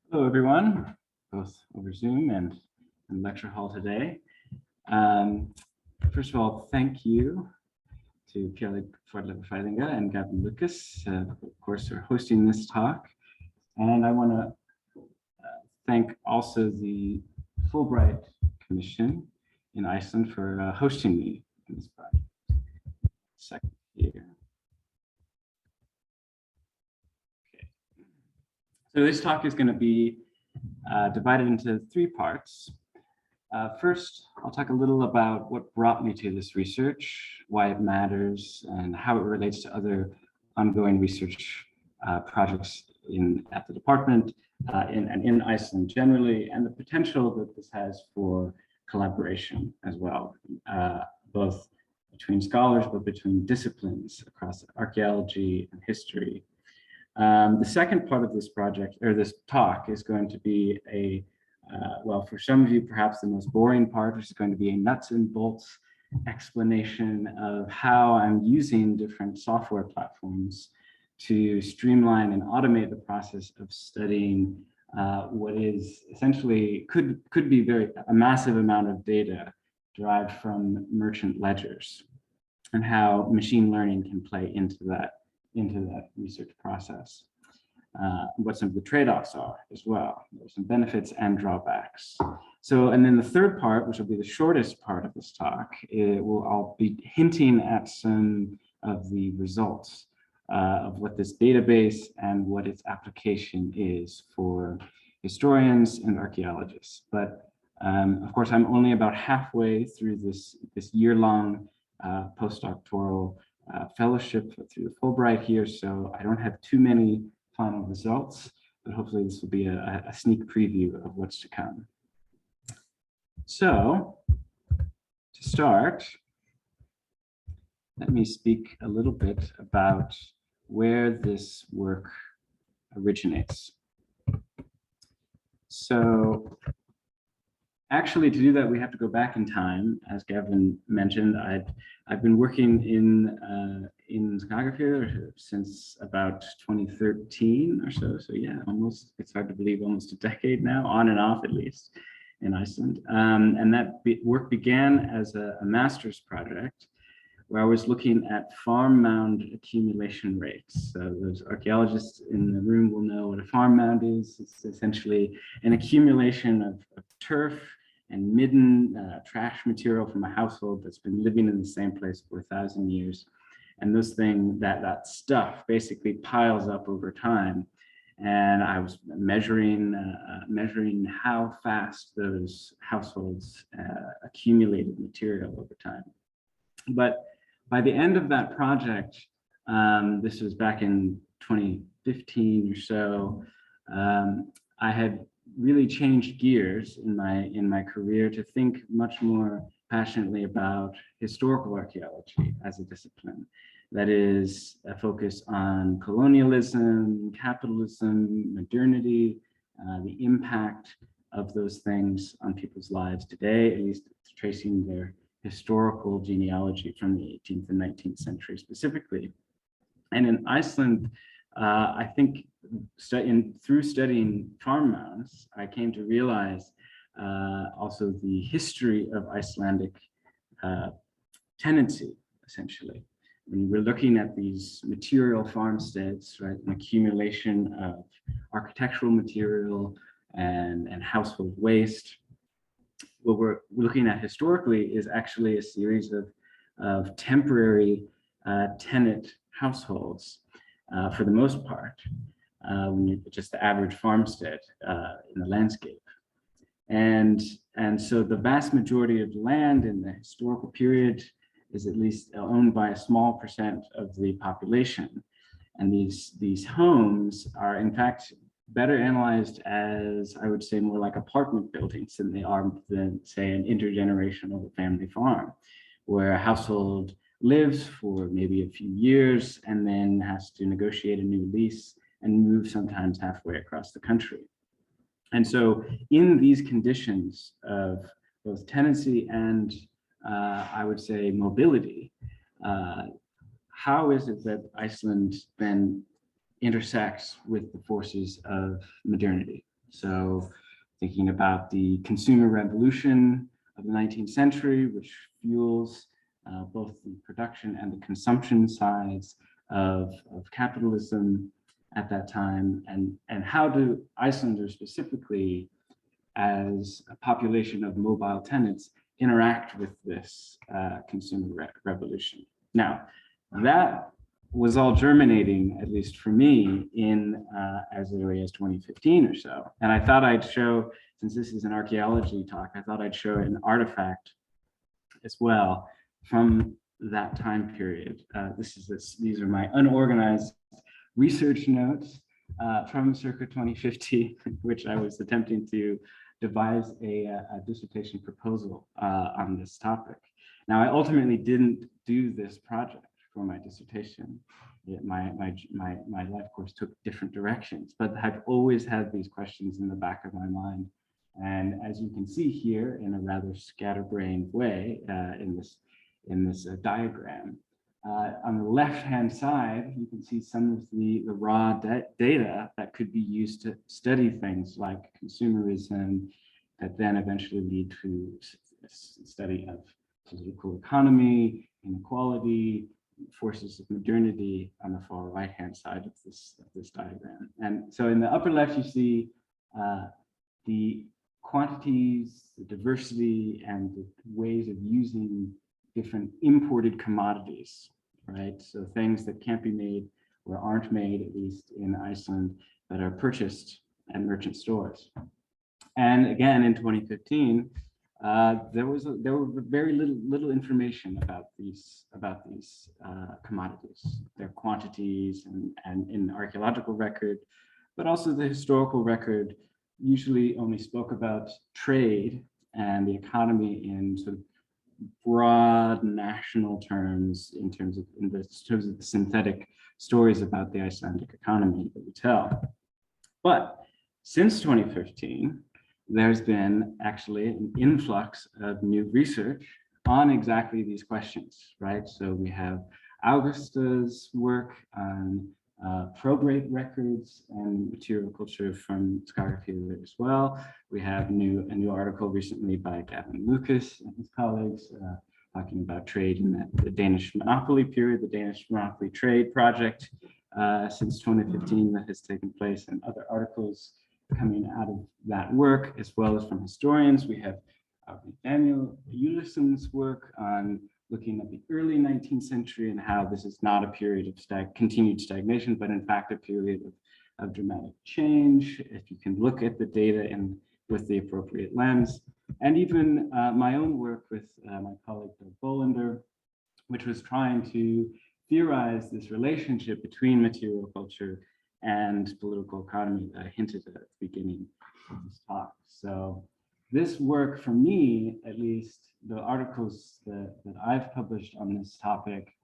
Hello, everyone, both over Zoom and in lecture hall today. First of all, thank you to Kelly Fordlever-Feilinga and Gavin Lucas, of course, for hosting this talk. And I want to thank also the Fulbright Commission in Iceland for hosting me in this project. Second here. Okay. So this talk is going to be divided into three parts. First, I'll talk a little about what brought me to this research, why it matters, and how it relates to other ongoing research projects at the department and in Iceland generally, and the potential that this has for collaboration as well, both between scholars, but between disciplines across archaeology and history. The second part of this project, or this talk, is going to be well, for some of you, perhaps the most boring part, which is going to be a nuts and bolts explanation of how I'm using different software platforms to streamline and automate the process of studying what is essentially could be a massive amount of data derived from merchant ledgers, and how machine learning can play into that research process. What some of the trade-offs are as well. There's some benefits and drawbacks. So, and then the third part, which will be the shortest part of this talk, I'll be hinting at some of the results of what this database and what its application is for historians and archaeologists. But of course, I'm only about halfway through this year-long postdoctoral fellowship through the Fulbright here, so I don't have too many final results, but hopefully this will be a sneak preview of what's to come. So, to start, let me speak a little bit about where this work originates. So, actually, to do that, we have to go back in time. As Gavin mentioned, I've been working in Skagafjörð since about 2013 or so. So yeah, almost, it's hard to believe, almost a decade now, on and off at least, in Iceland. And that work began as a master's project where I was looking at farm mound accumulation rates. So those archaeologists in the room will know what a farm mound is. It's essentially an accumulation of turf and midden trash material from a household that's been living in the same place for 1,000 years. And those things, that stuff basically piles up over time. And I was measuring how fast those households accumulated material over time. But by the end of that project, this was back in 2015 or so, I had really changed gears in my career to think much more passionately about historical archaeology as a discipline. That is a focus on colonialism, capitalism, modernity, the impact of those things on people's lives today, at least tracing their historical genealogy from the 18th and 19th century specifically. And in Iceland, I think through studying farm mounds, I came to realize also the history of Icelandic tenancy, essentially. When we're looking at these material farmsteads, right, an accumulation of architectural material and household waste, what we're looking at historically is actually a series of temporary tenant households for the most part, just the average farmstead in the landscape. And so the vast majority of land in the historical period is at least owned by a small percent of the population. And these homes are in fact better analyzed as, I would say, more like apartment buildings than they are than, say, an intergenerational family farm, where a household lives for maybe a few years and then has to negotiate a new lease and move sometimes halfway across the country. And so in these conditions of both tenancy and I would say mobility, how is it that Iceland then intersects with the forces of modernity? So thinking about the consumer revolution of the 19th century, which fuels both the production and the consumption sides of capitalism at that time, and how do Icelanders specifically, as a population of mobile tenants, interact with this consumer revolution. Now, that was all germinating, at least for me, in as early as 2015 or so. And I thought I'd show, since this is an archaeology talk, I thought I'd show an artifact as well from that time period. These are my unorganized research notes from circa 2015, which I was attempting to devise a dissertation proposal on this topic. Now, I ultimately didn't do this project for my dissertation. My life course took different directions, but I've always had these questions in the back of my mind. And as you can see here, in a rather scatterbrained way, in this diagram, on the left-hand side, you can see some of the raw data that could be used to study things like consumerism, that then eventually lead to a study of political economy, inequality, forces of modernity on the far right-hand side of this diagram. And so in the upper left, you see the quantities, the diversity, and the ways of using different imported commodities, right? So things that can't be made or aren't made, at least in Iceland, that are purchased at merchant stores. And again, in 2015, there were very little information about these commodities, their quantities, and in the archaeological record, but also the historical record usually only spoke about trade and the economy in sort of broad national terms, in terms of the synthetic stories about the Icelandic economy that we tell. But since 2015, there's been actually an influx of new research on exactly these questions, right? So we have Augusta's work on probate records and material culture from Skagafjörður as well. We have a new article recently by Gavin Lucas and his colleagues talking about trade in the Danish monopoly period, the Danish monopoly trade project since 2015 that has taken place, and other articles coming out of that work, as well as from historians. We have Daniel Ulison's work on looking at the early 19th century and how this is not a period of continued stagnation, but in fact a period of dramatic change, if you can look at the data with the appropriate lens. And even my own work with my colleague Doug Bolander, which was trying to theorize this relationship between material culture and political economy that I hinted at the beginning of this talk. So this work, for me, at least, the articles that I've published on this topic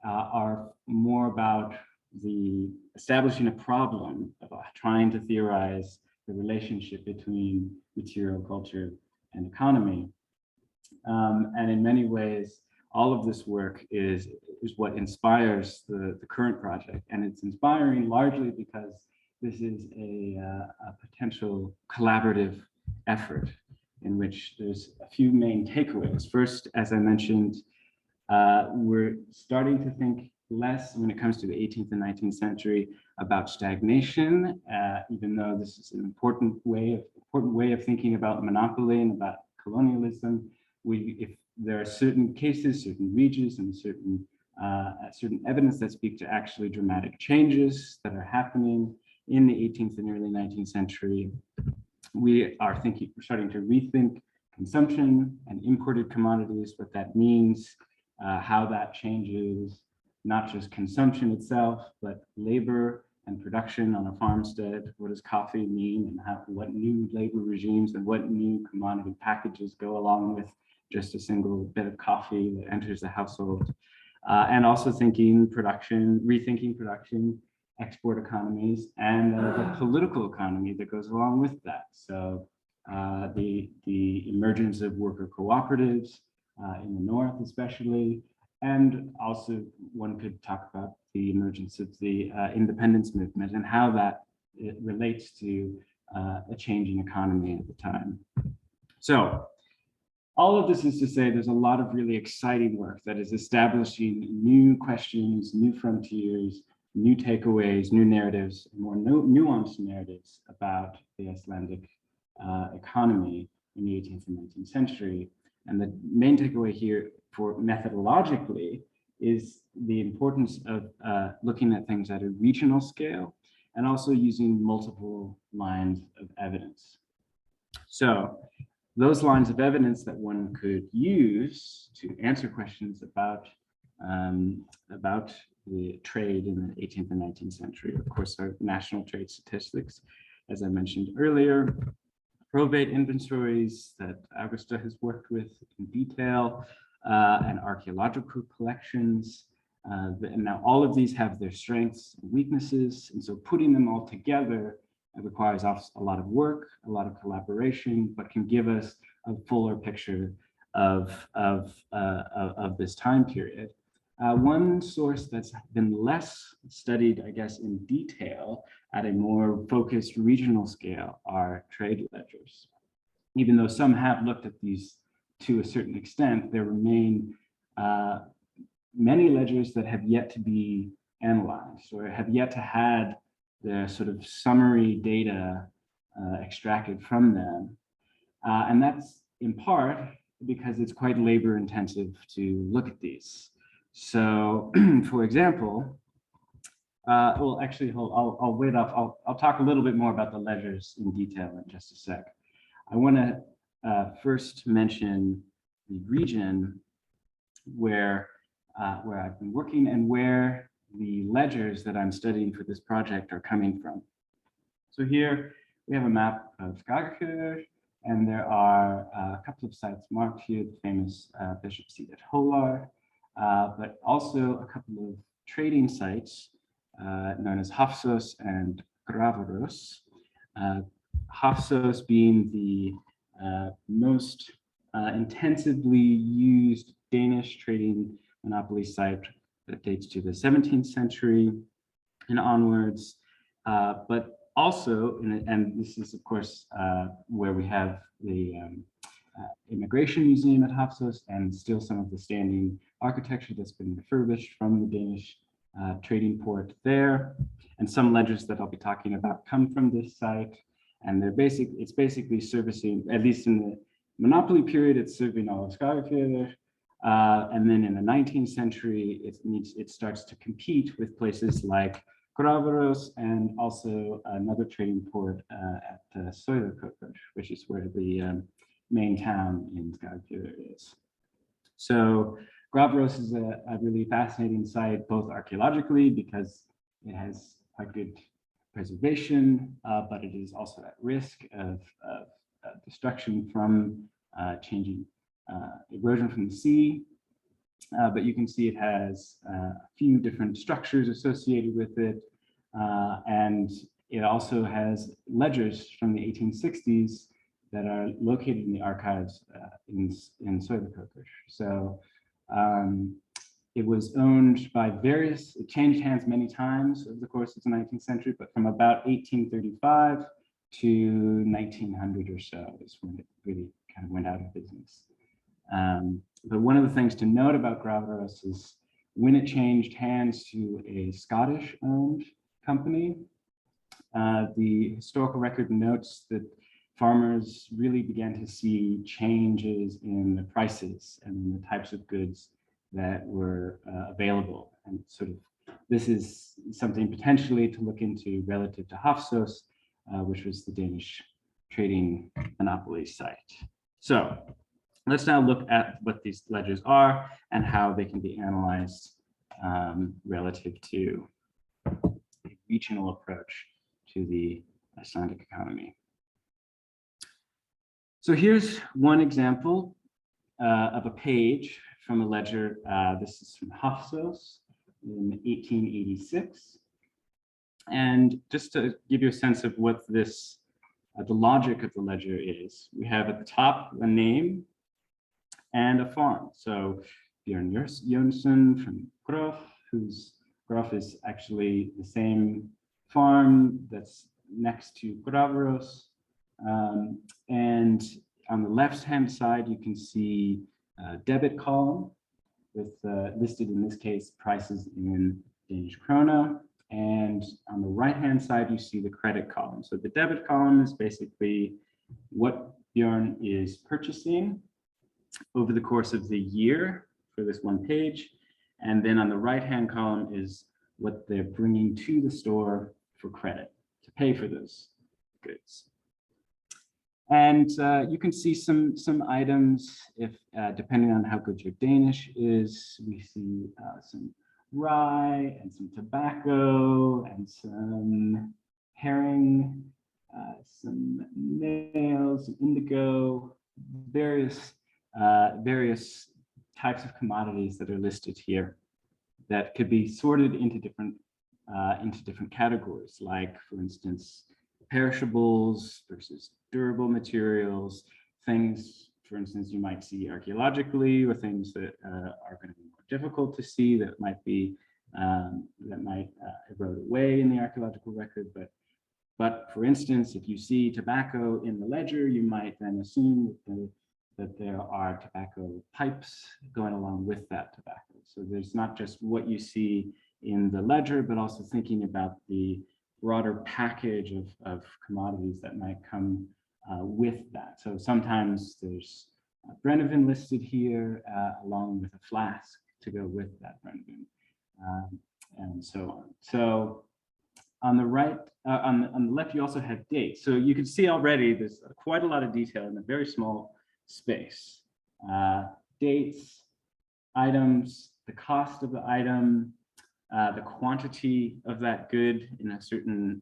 are more about the establishing a problem, about trying to theorize the relationship between material culture and economy. And in many ways, all of this work is what inspires the current project. And it's inspiring largely because this is a potential collaborative effort in which there's a few main takeaways. First, as I mentioned, we're starting to think less when it comes to the 18th and 19th century about stagnation, even though this is an important way of thinking about monopoly and about colonialism. If there are certain cases, certain regions, and certain evidence that speak to actually dramatic changes that are happening in the 18th and early 19th century, we're starting to rethink consumption and imported commodities, what that means, how that changes not just consumption itself, but labor and production on a farmstead. What does coffee mean, and what new labor regimes and what new commodity packages go along with just a single bit of coffee that enters the household? And also rethinking production, export economies, and the political economy that goes along with that. So the emergence of worker cooperatives in the North especially, and also one could talk about the emergence of the independence movement and how that relates to a changing economy at the time. So all of this is to say there's a lot of really exciting work that is establishing new questions, new frontiers, new takeaways, new narratives, more nuanced narratives about the Icelandic economy in the 18th and 19th century. And the main takeaway here for methodologically is the importance of looking at things at a regional scale and also using multiple lines of evidence. So those lines of evidence that one could use to answer questions about the trade in the 18th and 19th century, of course, are national trade statistics, as I mentioned earlier, probate inventories that Augusta has worked with in detail, and archaeological collections. And now all of these have their strengths and weaknesses, and so putting them all together requires a lot of work, a lot of collaboration, but can give us a fuller picture of this time period. One source that's been less studied, I guess, in detail at a more focused regional scale are trade ledgers. Even though some have looked at these to a certain extent, there remain many ledgers that have yet to be analyzed or have yet to had the sort of summary data extracted from them. And that's in part because it's quite labor intensive to look at these. So for example, well, actually, I'll wait off. I'll talk a little bit more about the ledgers in detail in just a sec. I want to first mention the region where I've been working and where the ledgers that I'm studying for this project are coming from. So here we have a map of Skagafjörður, and there are a couple of sites marked here, the famous Bishop Seat at Hólar, but also a couple of trading sites known as Hafsós and Grafarós. Hafsós being the most intensively used Danish trading monopoly site that dates to the 17th century and onwards, but also, and this is of course where we have the Immigration Museum at Hafsós and still some of the standing architecture that's been refurbished from the Danish trading port there. And some ledgers that I'll be talking about come from this site, and it's basically servicing, at least in the monopoly period, it's serving all of Skagafjörður. And then in the 19th century, it starts to compete with places like Grafarós and also another trading port at Sauðárkrókur, which is where the main town in Skagafjörður is. So Grafarós is a really fascinating site, both archaeologically because it has quite good preservation, but it is also at risk of destruction from changing erosion from the sea, but you can see it has a few different structures associated with it, and it also has ledgers from the 1860s that are located in the archives in Sauðárkrókur. So it was owned by it changed hands many times over the course of the 19th century, but from about 1835 to 1900 or so is when it really kind of went out of business. But one of the things to note about Grafarós is when it changed hands to a Scottish-owned company, the historical record notes that farmers really began to see changes in the prices and the types of goods that were available. And sort of this is something potentially to look into relative to Hafsós, which was the Danish trading monopoly site. So let's now look at what these ledgers are and how they can be analyzed relative to a regional approach to the Icelandic economy. So here's one example of a page from a ledger. This is from Hafsós in 1886. And just to give you a sense of what this, the logic of the ledger is, we have at the top a name and a farm. So Björn Jónsson from Grof, whose Grof is actually the same farm that's next to Bravos. And on the left-hand side, you can see a debit column with listed, in this case, prices in Danish krona. And on the right-hand side, you see the credit column. So the debit column is basically what Bjorn is purchasing over the course of the year for this one page. And then on the right-hand column is what they're bringing to the store for credit to pay for those goods. And you can see some items, if depending on how good your Danish is. We see some rye and some tobacco and some herring, some nails, some indigo, various types of commodities that are listed here that could be sorted into different categories, like, for instance, perishables versus durable materials, things, for instance, you might see archaeologically, or things that are going to be more difficult to see, that might erode away in the archaeological record. But for instance, if you see tobacco in the ledger, you might then assume that there are tobacco pipes going along with that tobacco. So there's not just what you see in the ledger, but also thinking about the broader package of commodities that might come with that. So sometimes there's Brennivin listed here, along with a flask to go with that Brennivin, and so on. So on the right, on the left, you also have dates. So you can see already there's quite a lot of detail in a very small space. Dates, items, the cost of the item, the quantity of that good in a certain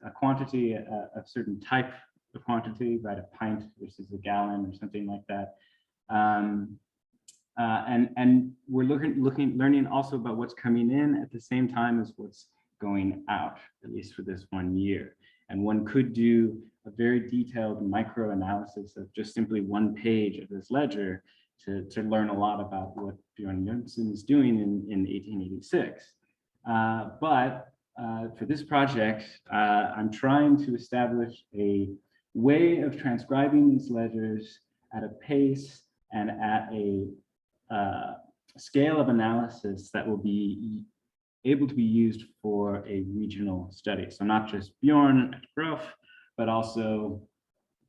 a quantity, a certain type of quantity, right? A pint versus a gallon or something like that. And we're learning also about what's coming in at the same time as what's going out, at least for this 1 year. And one could do a very detailed micro analysis of just simply one page of this ledger to learn a lot about what Bjorn Jensen is doing in 1886. But for this project, I'm trying to establish a way of transcribing these ledgers at a pace and at a scale of analysis that will be able to be used for a regional study. So not just Bjorn at Grof, but also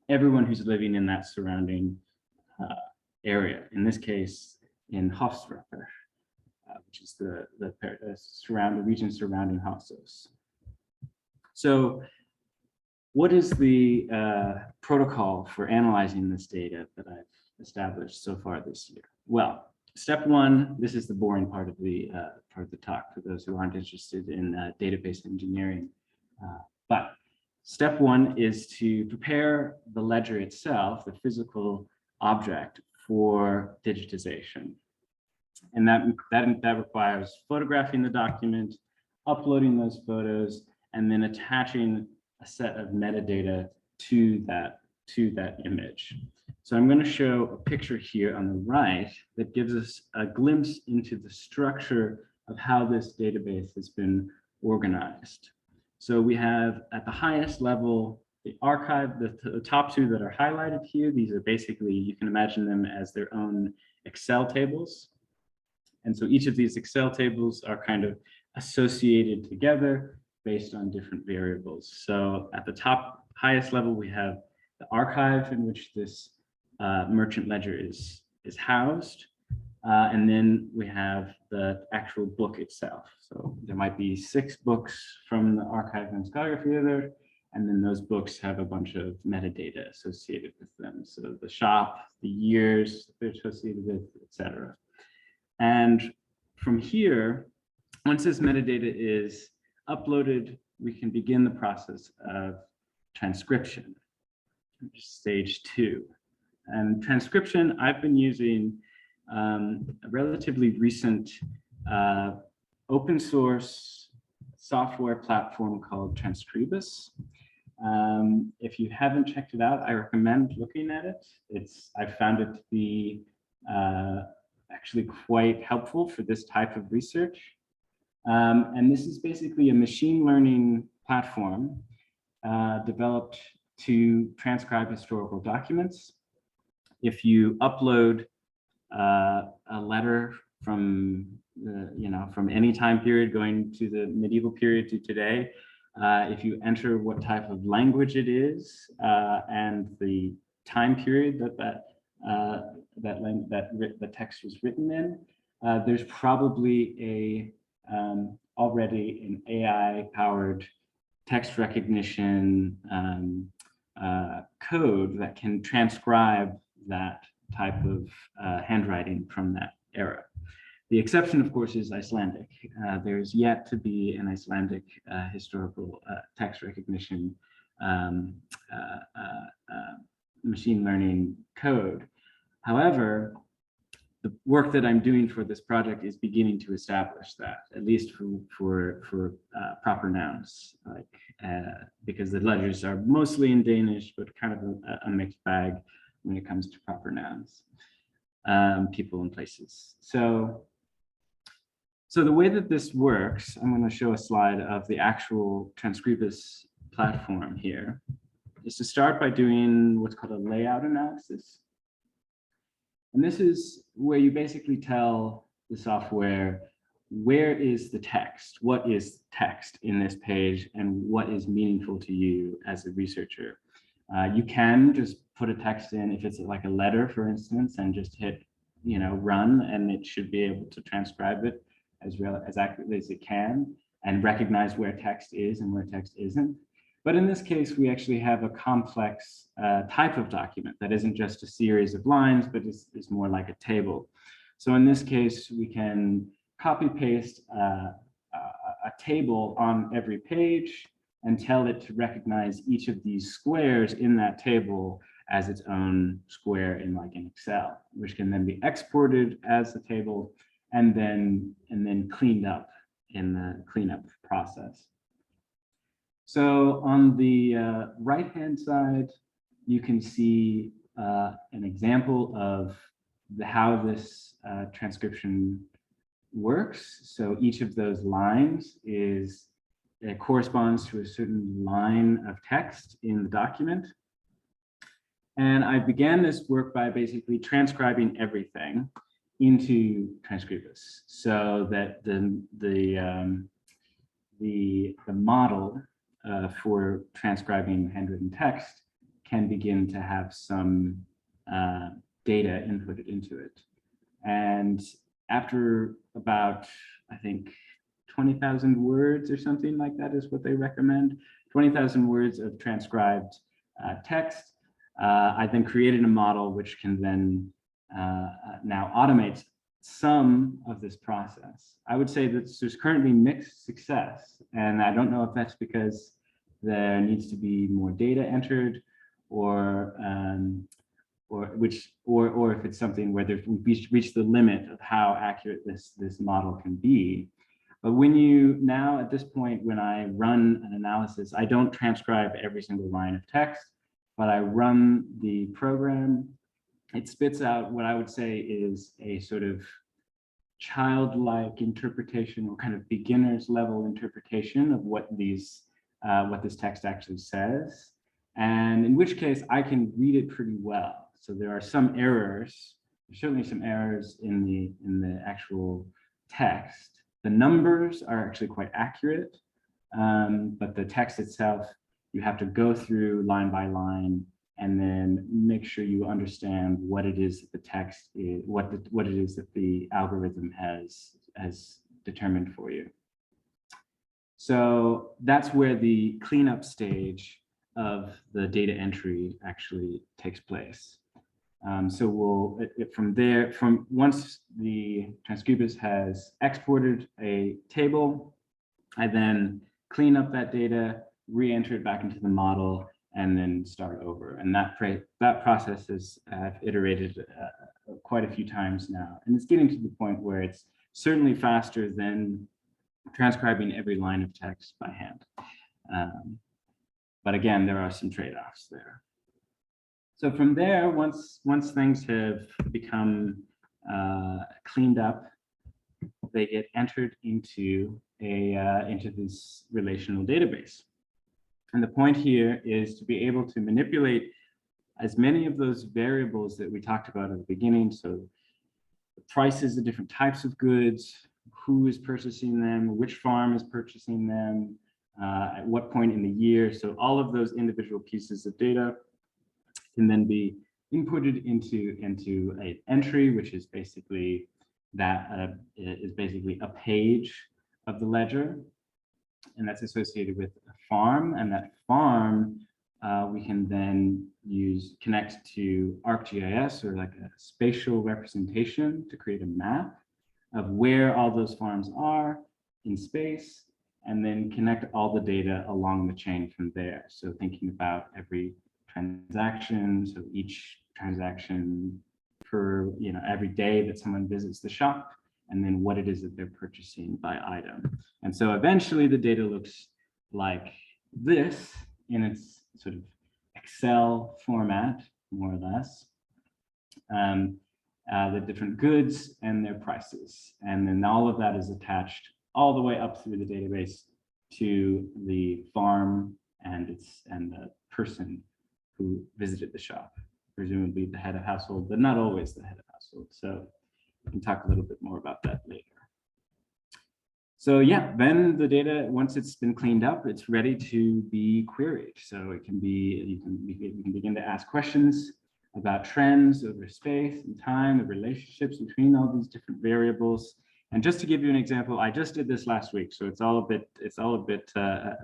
everyone who's living in that surrounding area. In this case, in Hofsrapper, which is the region surrounding Hofsos. So what is the protocol for analyzing this data that I've established so far this year? Well, step one, this is the boring part of the talk for those who aren't interested in database engineering. But step one is to prepare the ledger itself, the physical object, for digitization. And that requires photographing the document, uploading those photos, and then attaching a set of metadata to that image. So I'm going to show a picture here on the right that gives us a glimpse into the structure of how this database has been organized. So we have, at the highest level, the archive, the top two that are highlighted here. These are basically, you can imagine them as their own Excel tables. And so each of these Excel tables are kind of associated together based on different variables. So at the top, highest level, we have the archive in which this merchant ledger is housed. And then we have the actual book itself. So there might be 6 books from the archive and scholarly there, and then those books have a bunch of metadata associated with them. So the shop, the years they're associated with, etc. And from here, once this metadata is uploaded, we can begin the process of transcription, which is stage 2. And transcription, I've been using a relatively recent open source software platform called Transcribus. If you haven't checked it out, I recommend looking at it. I found it to be actually quite helpful for this type of research. And this is basically a machine learning platform developed to transcribe historical documents. If you upload a letter from from any time period going to the medieval period to today, if you enter what type of language it is and the time period that the text was written in, there's probably already an AI-powered text recognition code that can transcribe that type of handwriting from that era. The exception, of course, is Icelandic. There's yet to be an Icelandic historical text recognition machine learning code. However, the work that I'm doing for this project is beginning to establish that, at least for proper nouns, because the ledgers are mostly in Danish, but kind of a mixed bag when it comes to proper nouns, people and places. So the way that this works, I'm going to show a slide of the actual Transcribus platform here, is to start by doing what's called a layout analysis. And this is where you basically tell the software, where is the text? What is text in this page, and what is meaningful to you as a researcher? You can just put a text in if it's like a letter, for instance, and just hit, run, and it should be able to transcribe it as accurately as it can and recognize where text is and where text isn't. But in this case, we actually have a complex type of document that isn't just a series of lines, but is more like a table. So in this case, we can copy paste a table on every page and tell it to recognize each of these squares in that table as its own square in like an Excel, which can then be exported as a table and then cleaned up in the cleanup process. So on the right-hand side, you can see an example of how this transcription works. So each of those lines corresponds to a certain line of text in the document. And I began this work by basically transcribing everything into Transcribus, so that the model for transcribing handwritten text can begin to have some data inputted into it. And after about, I think, 20,000 words or something like that is what they recommend, 20,000 words of transcribed text, I then created a model which can then now automate some of this process. I would say that there's currently mixed success, and I don't know if that's because there needs to be more data entered, or if it's something where we've reached the limit of how accurate this model can be. But when at this point, when I run an analysis, I don't transcribe every single line of text, but I run the program. It spits out what I would say is a sort of childlike interpretation, or kind of beginner's level interpretation of what this text actually says. And in which case I can read it pretty well. So there are some errors, certainly some errors in the actual text. The numbers are actually quite accurate, but the text itself, you have to go through line by line and then make sure you understand what it is that the text is, what it is that the algorithm has determined for you. So that's where the cleanup stage of the data entry actually takes place. So once the Transcribus has exported a table, I then clean up that data, re-enter it back into the model, and then start over. And that process I've iterated quite a few times now. And it's getting to the point where it's certainly faster than transcribing every line of text by hand. But again, there are some trade-offs there. So from there, once things have become cleaned up, they get entered into into this relational database. And the point here is to be able to manipulate as many of those variables that we talked about at the beginning. So the prices of different types of goods, who is purchasing them, which farm is purchasing them, at what point in the year. So all of those individual pieces of data can then be inputted into an entry, which is basically a page of the ledger, and that's associated with a farm. And that farm we can then connect to ArcGIS, or like a spatial representation, to create a map of where all those farms are in space, and then connect all the data along the chain from there. So thinking about every transaction, so each transaction per, every day that someone visits the shop, and then what it is that they're purchasing by item. And so eventually the data looks like this in its sort of Excel format, more or less. The different goods and their prices. And then all of that is attached all the way up through the database to the farm and the person who visited the shop, presumably the head of household, but not always the head of household. So we can talk a little bit more about that later. So yeah, then the data, once it's been cleaned up, it's ready to be queried. So it can be, we can begin to ask questions about trends over space and time, the relationships between all these different variables. And just to give you an example, I just did this last week, so it's all a bit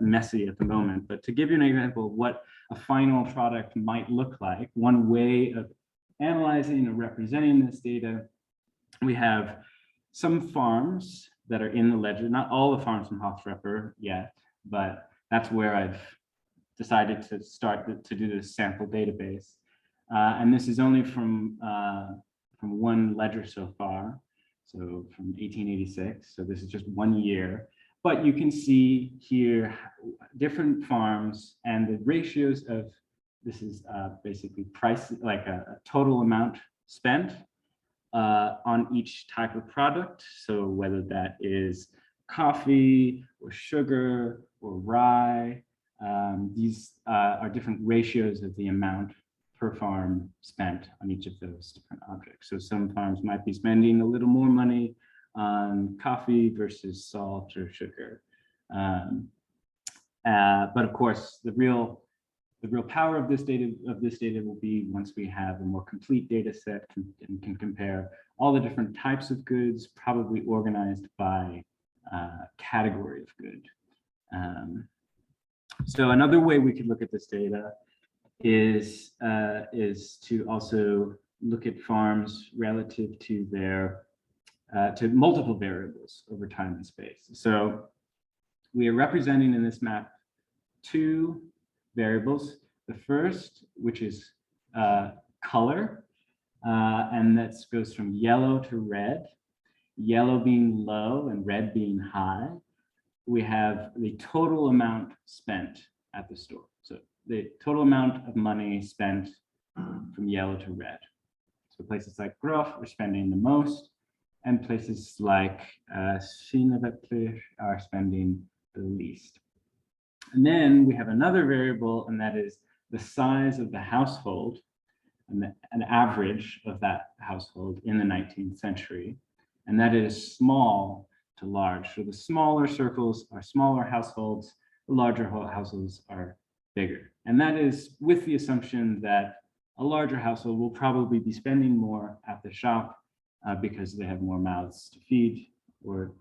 messy at the moment. But to give you an example of what a final product might look like, one way of analyzing or representing this data, we have some farms that are in the ledger, not all the farms from Hoftrepper yet, but that's where I've decided to start to do this sample database. And this is only from one ledger so far, so from 1886. So this is just 1 year, but you can see here different farms and the ratios of, this is basically price, like a total amount spent on each type of product. So whether that is coffee or sugar or rye, these are different ratios of the amount per farm spent on each of those different objects. So some farms might be spending a little more money on coffee versus salt or sugar. But of course, the real power of this data will be once we have a more complete data set and can compare all the different types of goods, probably organized by category of good. So another way we could look at this data is to also look at farms relative to their to multiple variables over time and space. So we are representing in this map 2 variables. The first, which is color, and that goes from yellow to red, yellow being low and red being high. We have the total amount spent at the store. So the total amount of money spent from yellow to red. So places like Grof are spending the most, and places like Sinavetler are spending the least. And then we have another variable, and that is the size of the household, and an average of that household in the 19th century. And that is small to large. So the smaller circles are smaller households, the larger households are bigger. And that is with the assumption that a larger household will probably be spending more at the shop because they have more mouths to feed, or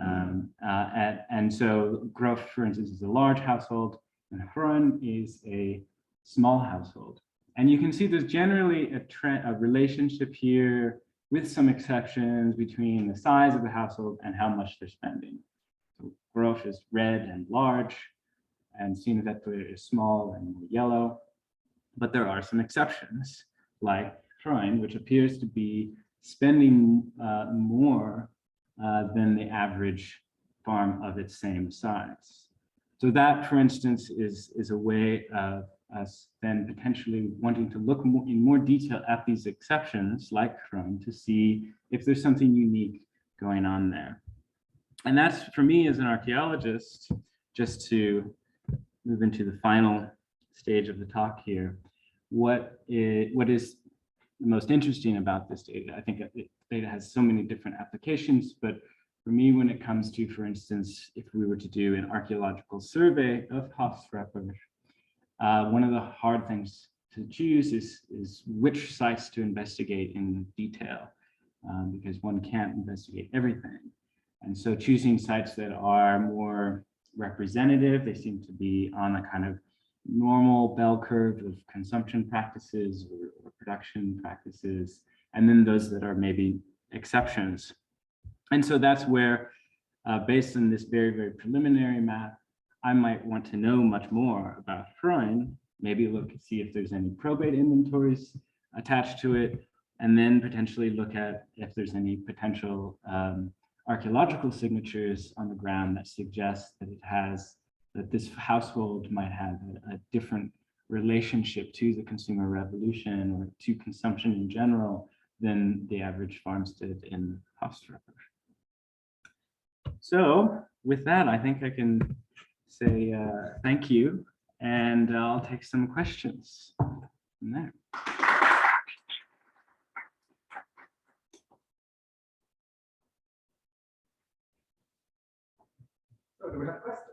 and so Grof, for instance, is a large household, and Hrun is a small household. And you can see there's generally a relationship here, with some exceptions, between the size of the household and how much they're spending. So Grof is red and large, and Sinavetler is small and yellow. But there are some exceptions, like Hrun, which appears to be spending more than the average farm of its same size. So that, for instance, is a way of us then potentially wanting to look in more detail at these exceptions, like Freund, to see if there's something unique going on there. And that's, for me as an archaeologist, just to move into the final stage of the talk here, what is the most interesting about this data? I think data has so many different applications, but for me, when it comes to, for instance, if we were to do an archaeological survey of Hofsrepper, one of the hard things to choose is which sites to investigate in detail, because one can't investigate everything. And so choosing sites that are more representative, they seem to be on a kind of normal bell curve of consumption practices or production practices, and then those that are maybe exceptions. And so that's where, based on this very, very preliminary map, I might want to know much more about Freund, maybe look to see if there's any probate inventories attached to it, and then potentially look at if there's any potential archaeological signatures on the ground that suggest that this household might have a different relationship to the consumer revolution or to consumption in general than the average farmstead in Hofsrepper. So with that, I think I can say thank you, and I'll take some questions from there. So do we have questions?